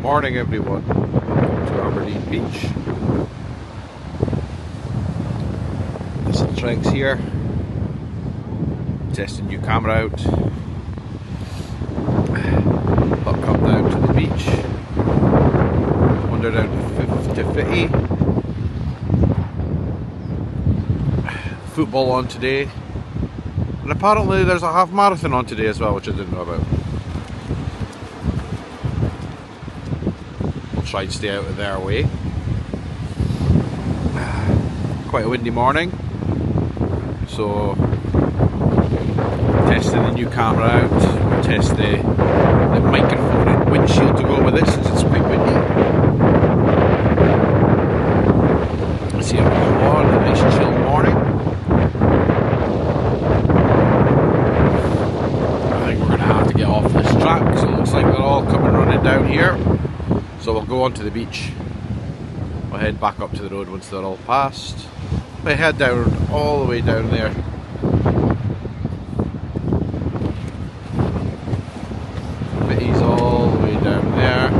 Morning everyone, welcome to Aberdeen Beach. Thistle Treks here, testing new camera out. But come down to the beach, wander down to Fittie. Football on today, and apparently there's a half marathon on today as well, which I didn't know about. Try and stay out of their way. Quite a windy morning, so testing the new camera out, test the microphone and windshield to go with it since it's quite windy. Let's see how we go on, a nice chill morning. I think we're going to have to get off this track because it looks like they're all coming running down here. So we'll go on to the beach. We'll head back up to the road once they're all passed. We'll head down, all the way down there. Fittie's all the way down there.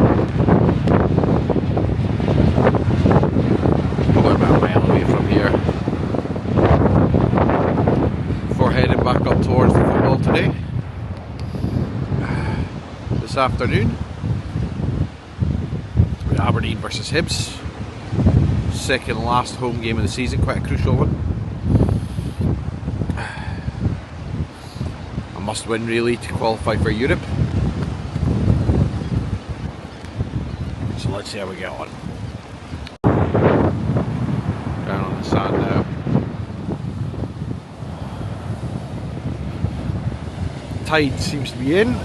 Probably about a mile away from here. Before heading back up towards the football today. This afternoon. Aberdeen versus Hibs, second last home game of the season, quite a crucial one. A must win really to qualify for Europe. So let's see how we get on. Down on the sand now. Tide seems to be in.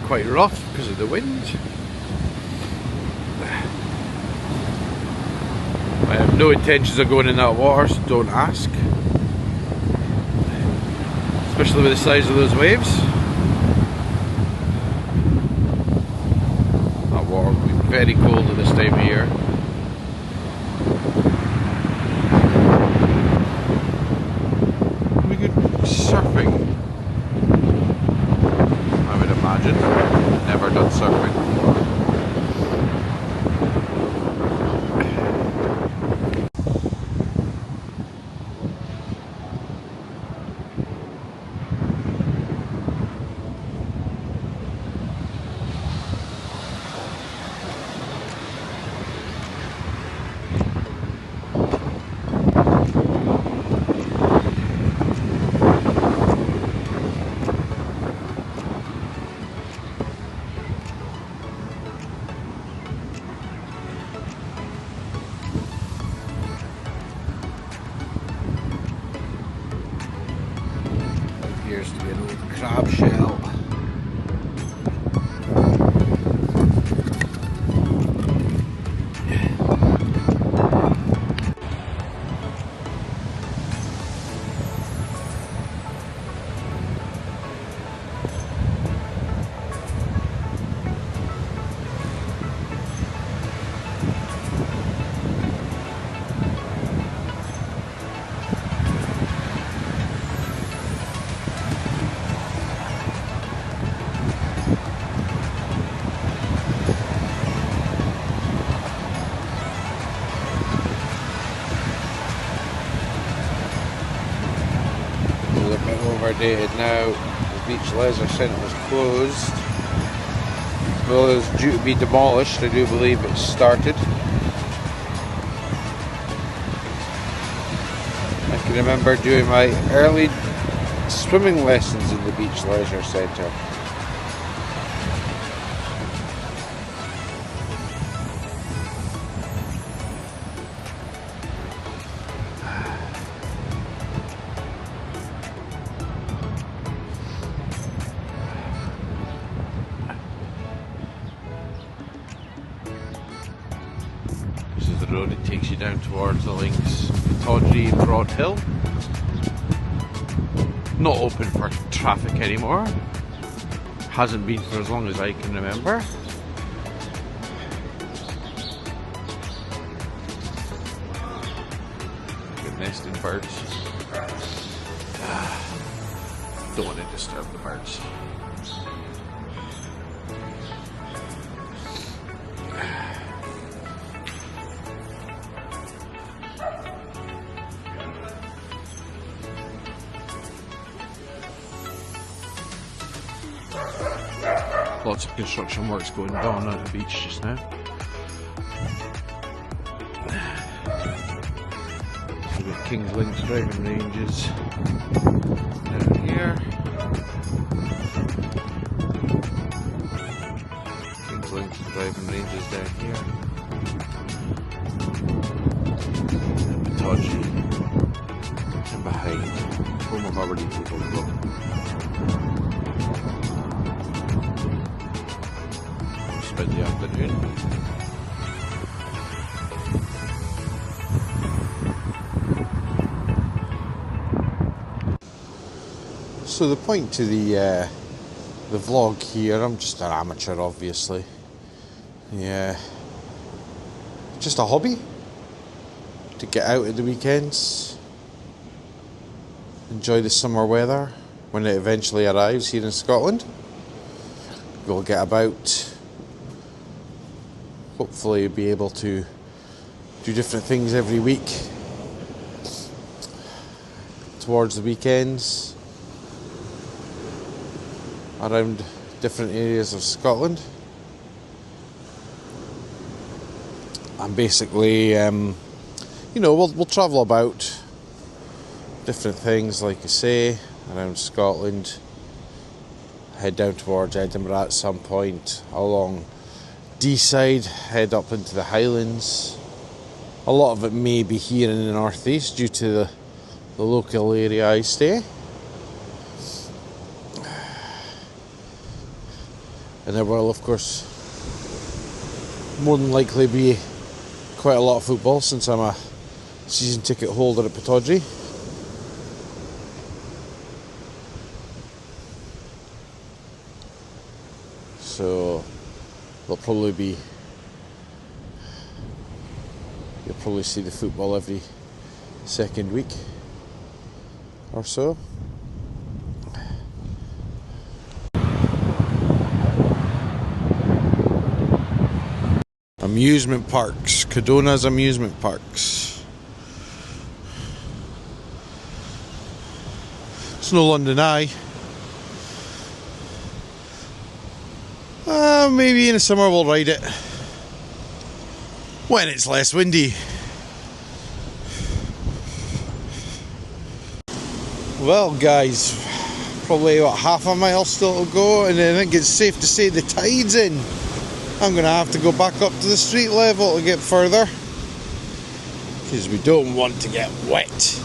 Quite rough because of the wind. I have no intentions of going in that water, so don't ask. Especially with the size of those waves. That water will be very cold at this time of year. We could surfing. Never done surfing. Appears to be an old crab shell. Overdated now. The beach leisure centre was closed. Well, it's due to be demolished. I do believe it's started. I can remember doing my early swimming lessons in the beach leisure centre. The road it takes you down towards the links Pittodrie and Broad Hill. Not open for traffic anymore. Hasn't been for as long as I can remember. Good nesting birds. Don't want to disturb the birds. Lots of construction works going on at the beach just now. We've got King's Links driving ranges down here. King's Links driving ranges down here. And Pittodrie. And behind, home of Aberdeen Football Club. Spend the afternoon. So the point to the vlog here, I'm just an amateur obviously. Yeah. Just a hobby to get out at the weekends. Enjoy the summer weather when it eventually arrives here in Scotland. We'll get about. Hopefully be able to do different things every week towards the weekends around different areas of Scotland. And basically, you know, we'll travel about different things, like I say, around Scotland. Head down towards Edinburgh at some point, along Deeside, head up into the Highlands. A lot of it may be here in the northeast due to the local area I stay. And there will, of course, more than likely be quite a lot of football since I'm a season ticket holder at Pittodrie. So you'll probably see the football every second week or so. Amusement parks, Cadona's amusement parks. It's no London Eye. Maybe in the summer we'll ride it when it's less windy. Well guys, probably about half a mile still to go, and I think it's safe to say the tide's in. I'm going to have to go back up to the street level to get further because we don't want to get wet.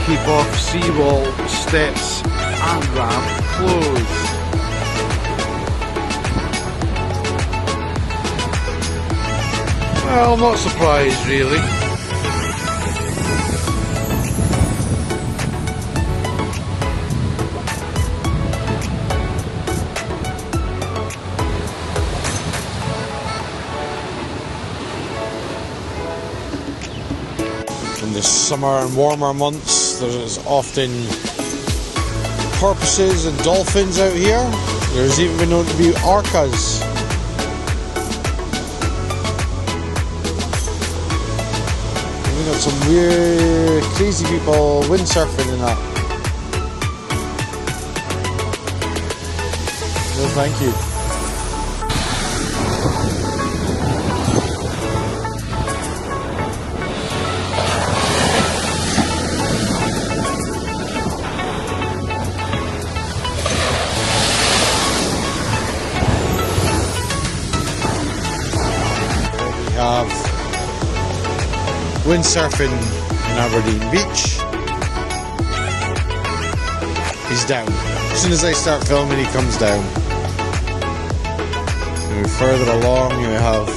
Keep off seawall, steps and ramp closed. Well, I'm not surprised really. In the summer and warmer months, there's often porpoises and dolphins out here. There's even been known to be orcas. We got some weird, crazy people windsurfing and that. No, thank you. We have windsurfing in Aberdeen Beach. He's down. As soon as I start filming, he comes down. And further along, you have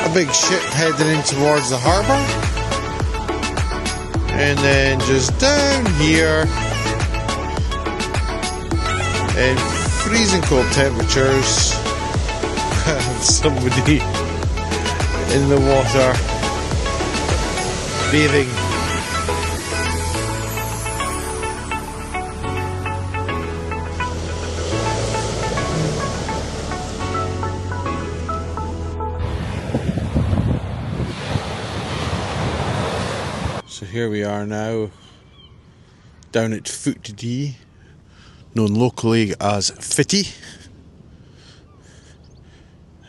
a big ship heading in towards the harbour. And then just down here, in freezing cold temperatures, somebody in the water bathing. So here we are now, down at Footdee, known locally as Fittie.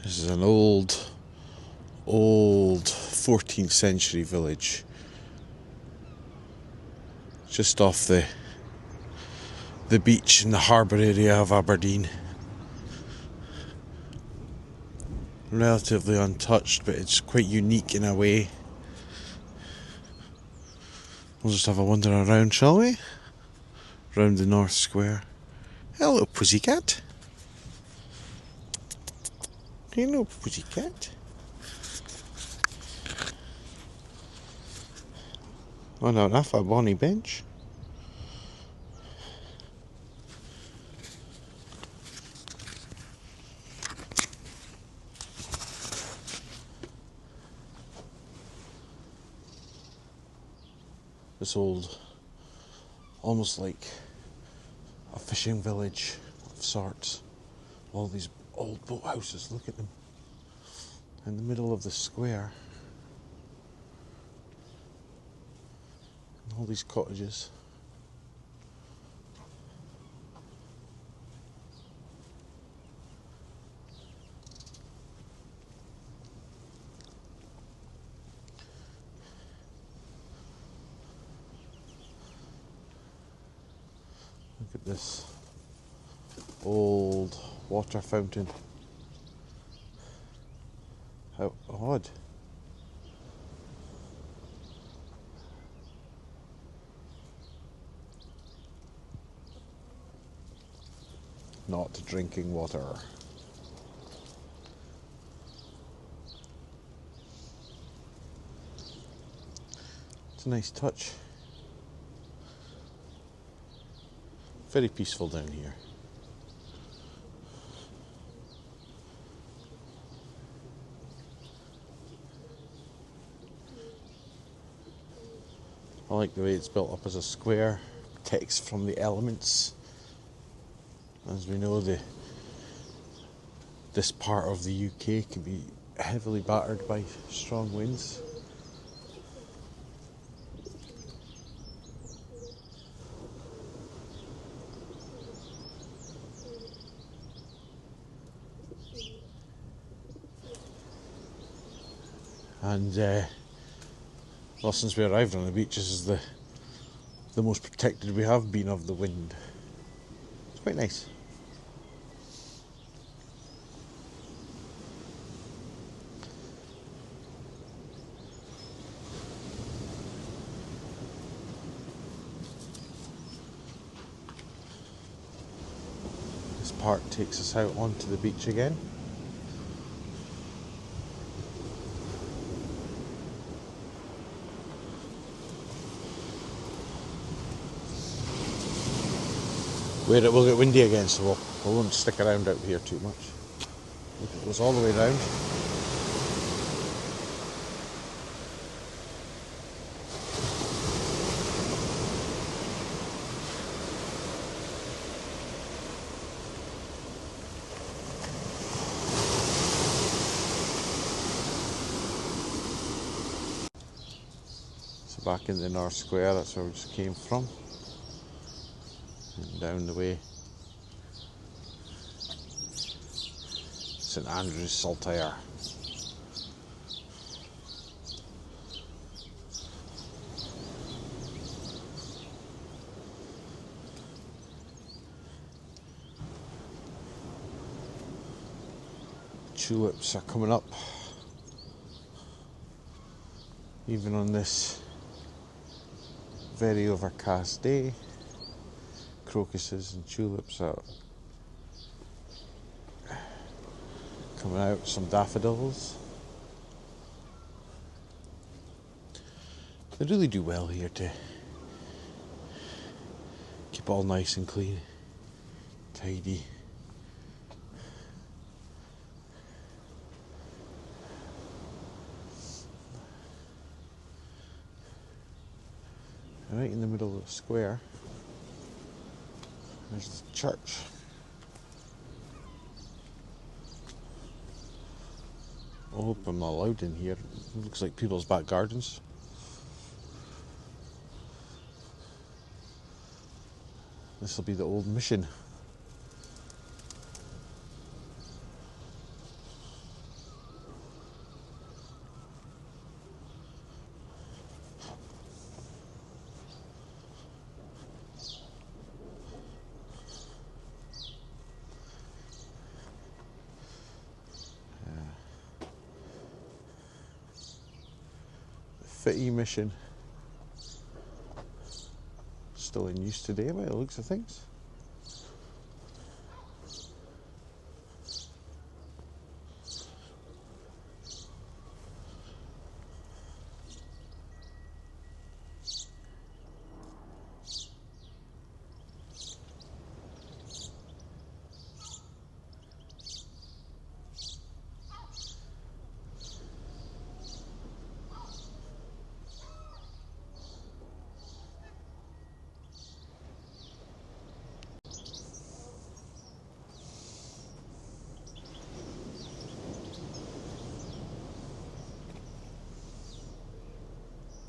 This is an old 14th century village, just off the beach in the harbour area of Aberdeen. Relatively untouched, but it's quite unique in a way. We'll just have a wander around, shall we? Round the North Square. Hello, pussycat. Hello, pussycat. Oh no, enough a bonny bench. This old, almost like a fishing village of sorts. All these old boathouses, look at them. In the middle of the square. And all these cottages. Look at this old water fountain. How odd. Not drinking water. It's a nice touch. Very peaceful down here. I like the way it's built up as a square, protects from the elements. As we know, this part of the UK can be heavily battered by strong winds. And well, since we arrived on the beach, this is the most protected we have been of the wind. It's quite nice. This part takes us out onto the beach again. Where it will get windy again, so we won't stick around out here too much. Look, it goes all the way round. back into North Square, that's where we just came from. And down the way, St Andrew's Saltire. Tulips are coming up, even on this very overcast day. Crocuses and tulips are coming out, some daffodils. They really do well here to keep all nice and clean, tidy. Right in the middle of the square, there's the church. I hope I'm not allowed in here. It looks like people's back gardens. This will be the old mission. Fittie mission. Still in use today by the looks of things.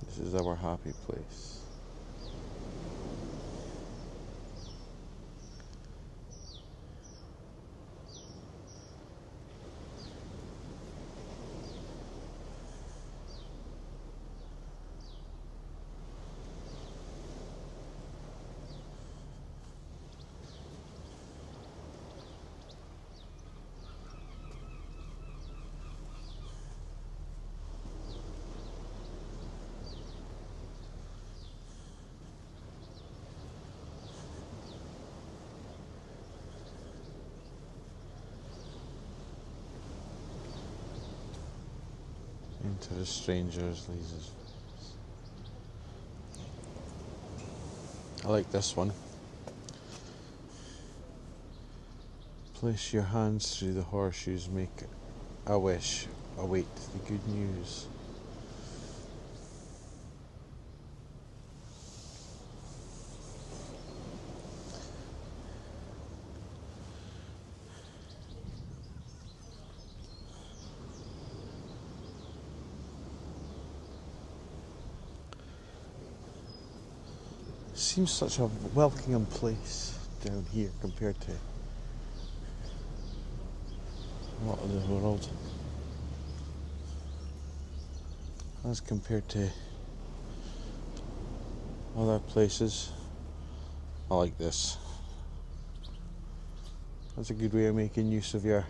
This is our happy place. Into the strangers, Lisa's. I like this one. Place your hands through the horseshoes, make a wish, await the good news. Seems such a welcoming place down here compared to a lot of the world. As compared to other places. I like this. That's a good way of making use of your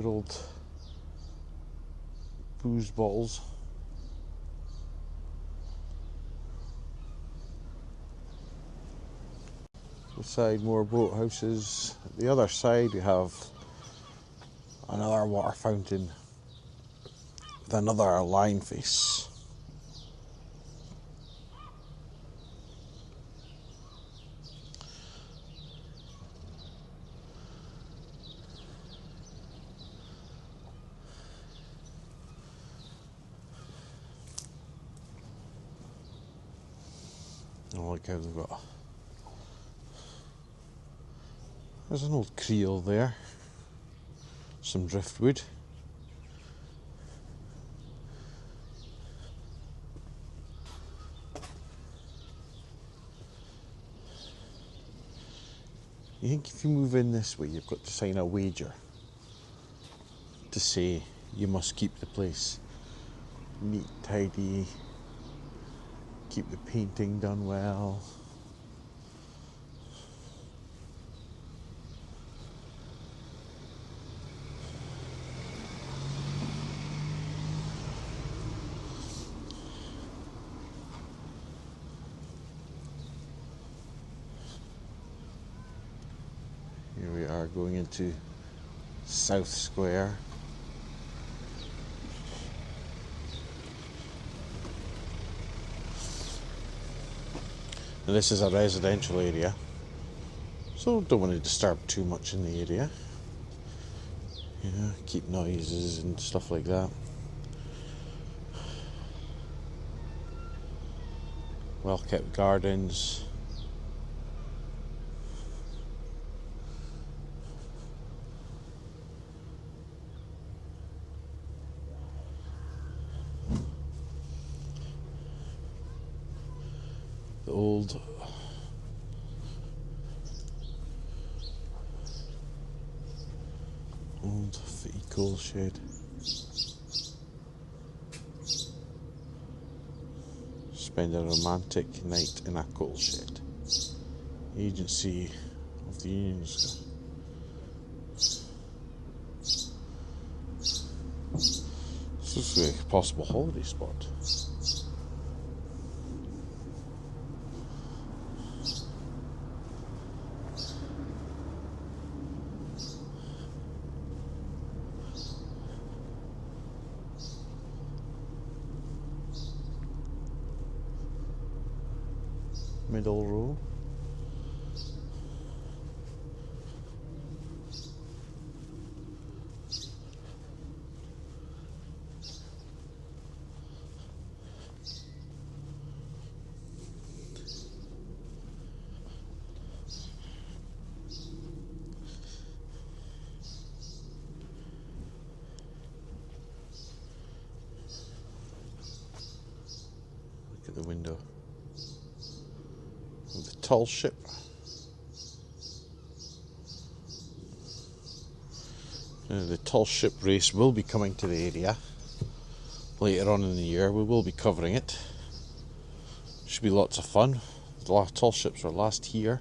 old booze bottles. Side more boat houses. The other side we have another water fountain with another line face. Oh, look how they've got. There's an old creel there, some driftwood. You think if you move in this way, you've got to sign a wager to say you must keep the place neat, tidy, keep the painting done well. Here we are going into South Square. And this is a residential area, so don't want to disturb too much in the area. Keep noises and stuff like that. Well kept gardens. The old Fittie coal shed. Spend a romantic night in a coal shed. Agency of the Unions. This is a possible holiday spot. Middle row. Look at the window. The tall ship. The tall ship race will be coming to the area later on in the year. We will be covering it. Should be lots of fun. The tall ships were last here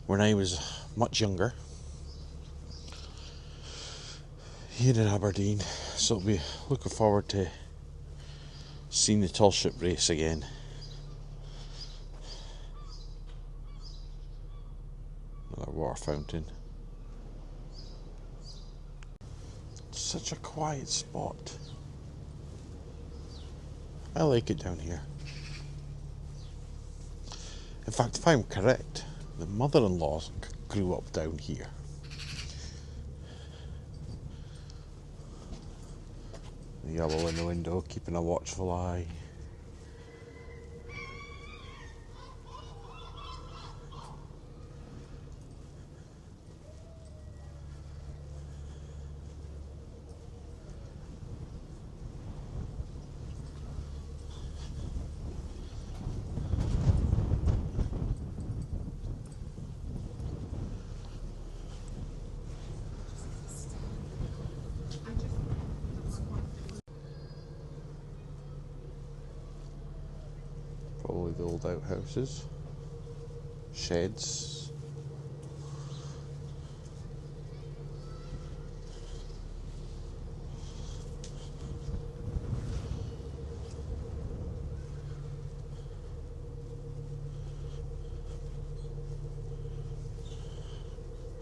when I was much younger here in Aberdeen, so I'll be looking forward to seeing the tall ship race again. Another water fountain. Such a quiet spot. I like it down here. In fact, if I'm correct, the mother-in-law grew up down here. The yellow in the window, keeping a watchful eye. Probably the old outhouses, sheds.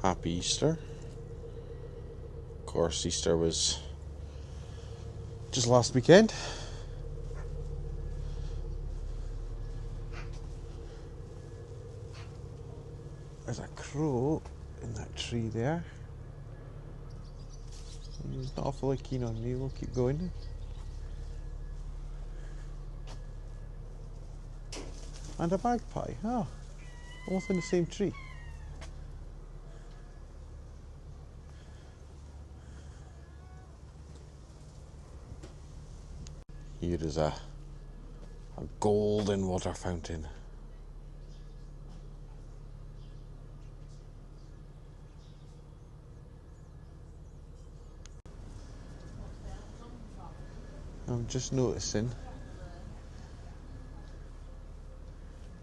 Happy Easter. Of course, Easter was just last weekend. There's a crow in that tree there. He's not awfully keen on me, we'll keep going. And a magpie, both in the same tree. Here is a golden water fountain. I'm just noticing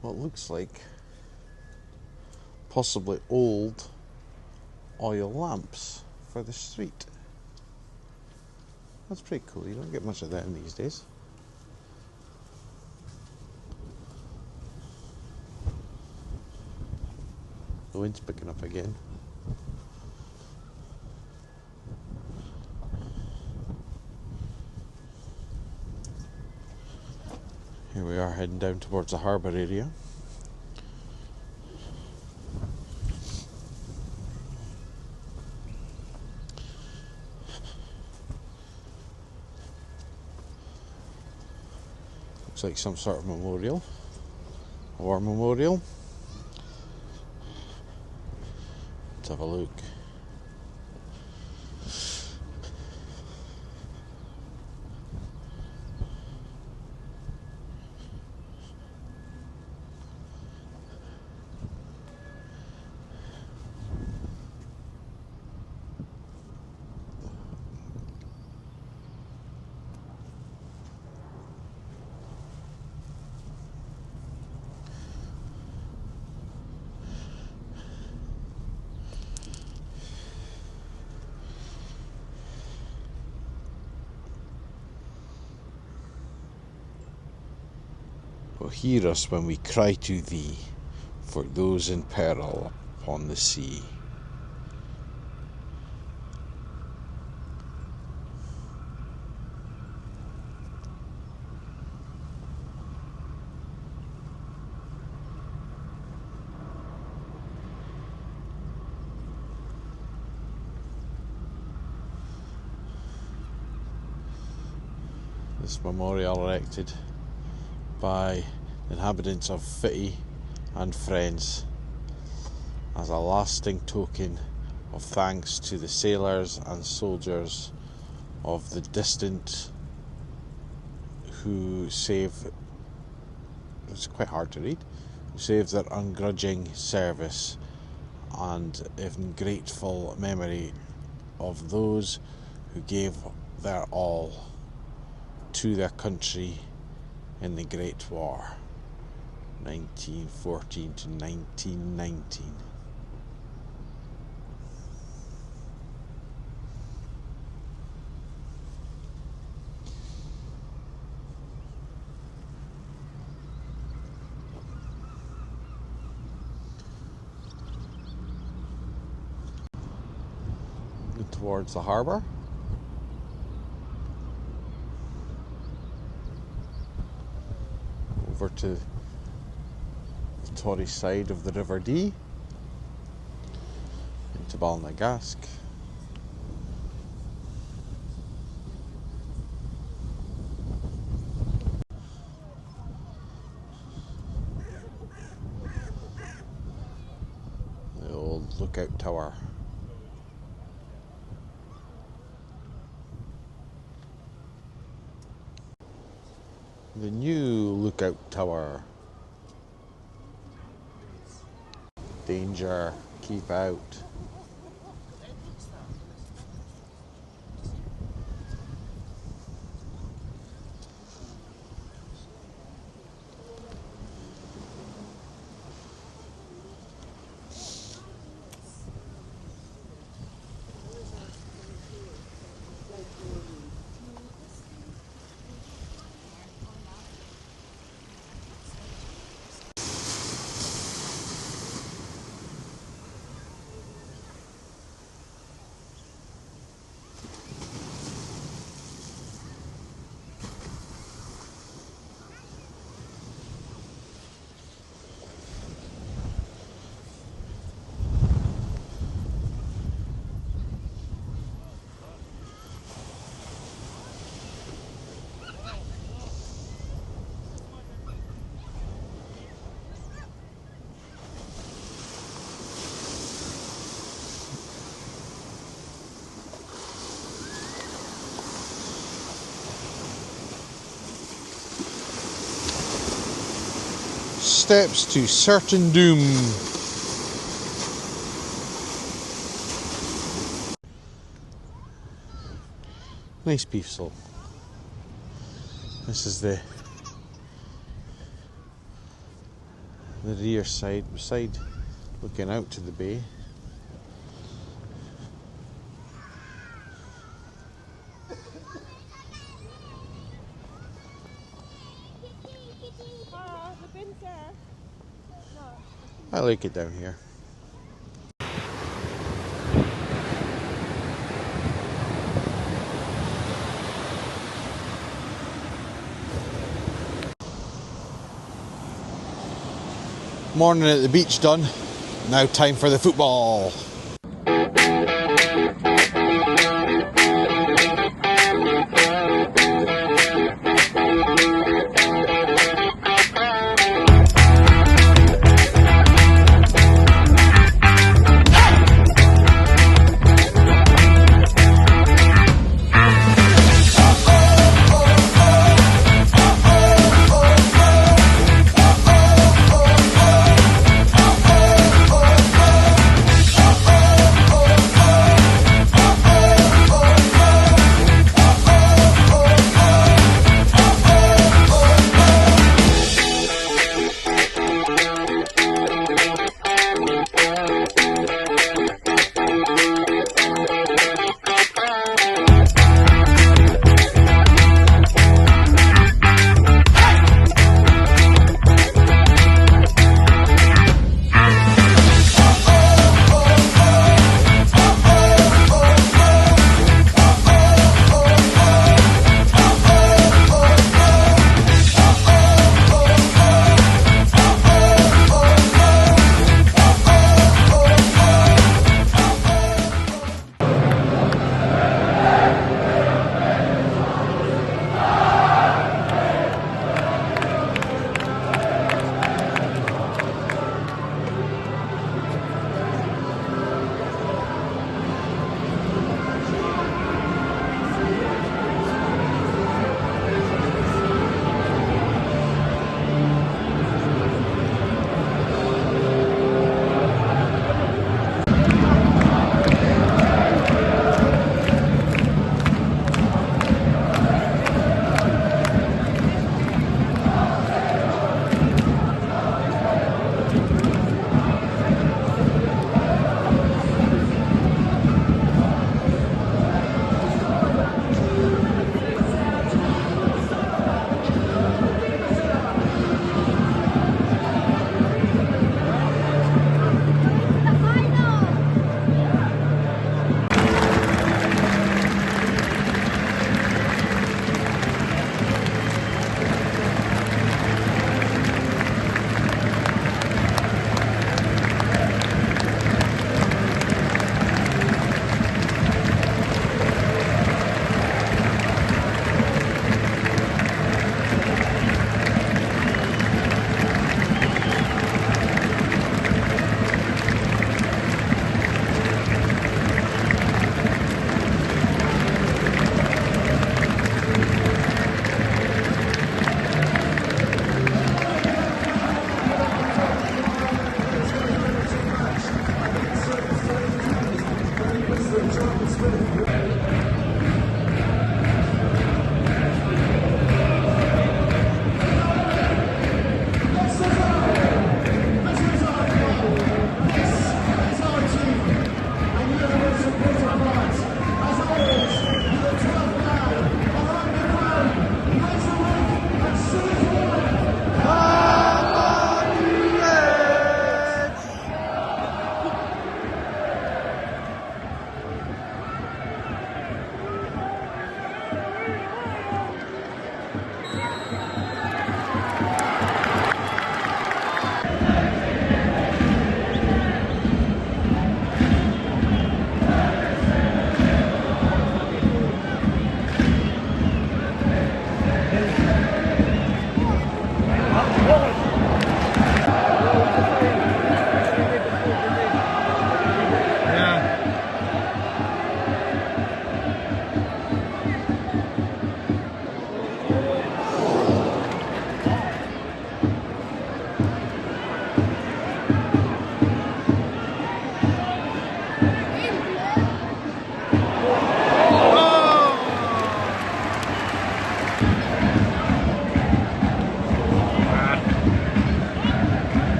what looks like possibly old oil lamps for the street. That's pretty cool. You don't get much of that in these days. The wind's picking up again. Here we are heading down towards the harbour area. Looks like some sort of memorial. A war memorial. Let's have a look. But hear us when we cry to thee, for those in peril upon the sea. This memorial erected by inhabitants of Fittie and friends as a lasting token of thanks to the sailors and soldiers of the distant who saved, it's quite hard to read, who saved their ungrudging service, and in grateful memory of those who gave their all to their country in the Great War, 1914 to 1919. And towards the harbour. Over to the Tory side of the River Dee, into Balnagask. The old lookout tower. The new lookout tower. Danger, keep out. Steps to certain doom. Nice peaceful. This is the rear side, looking out to the bay. I like it down here. Morning at the beach done. Now time for the football.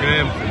Graham.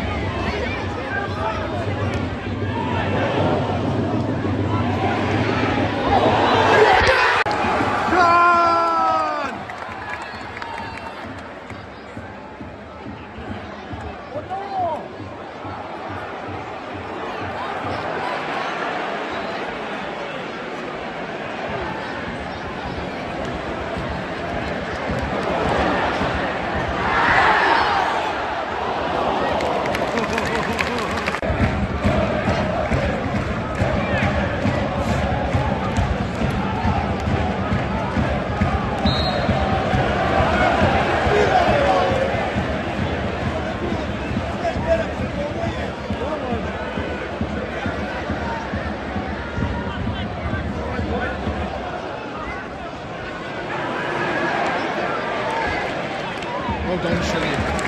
Well done, Shirley.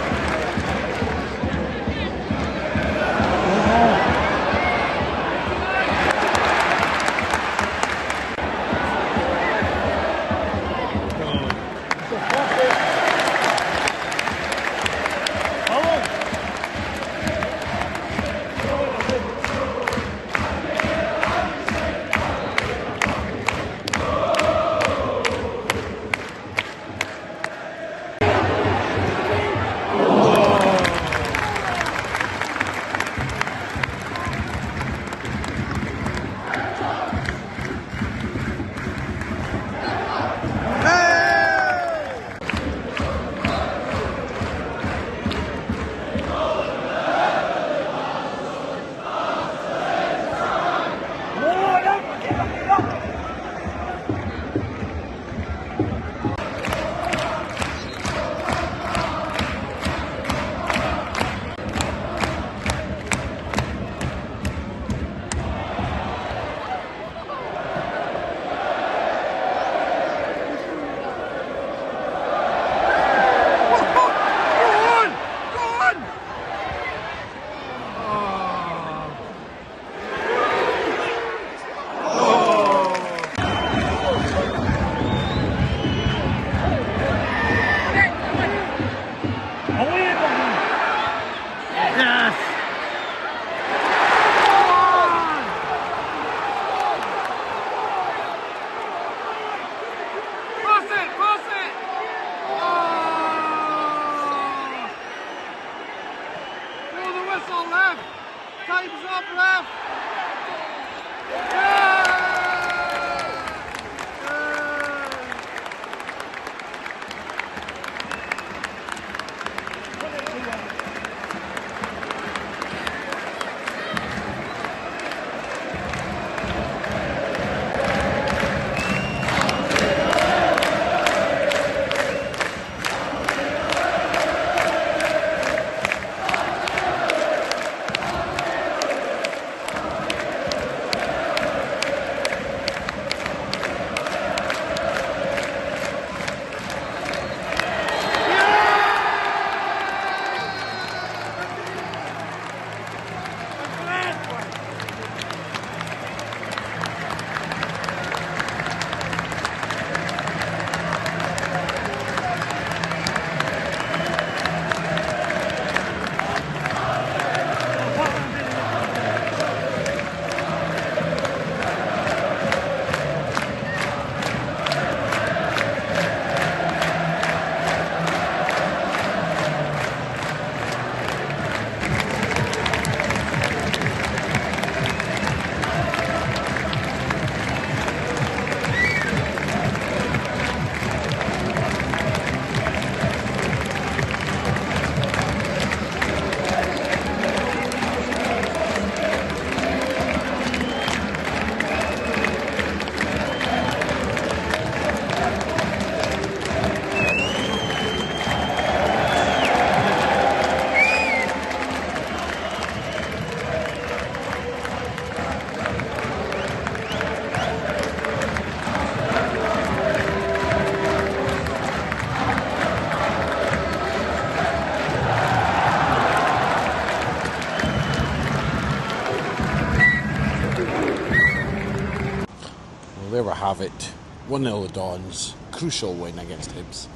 There we have it. 1-0 the Dons. Crucial win against Hibs.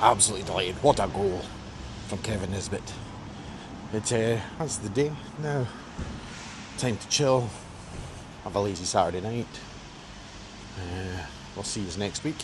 Absolutely delighted. What a goal from Kevin Nisbet. That's the day now. Time to chill, have a lazy Saturday night. We'll see you next week.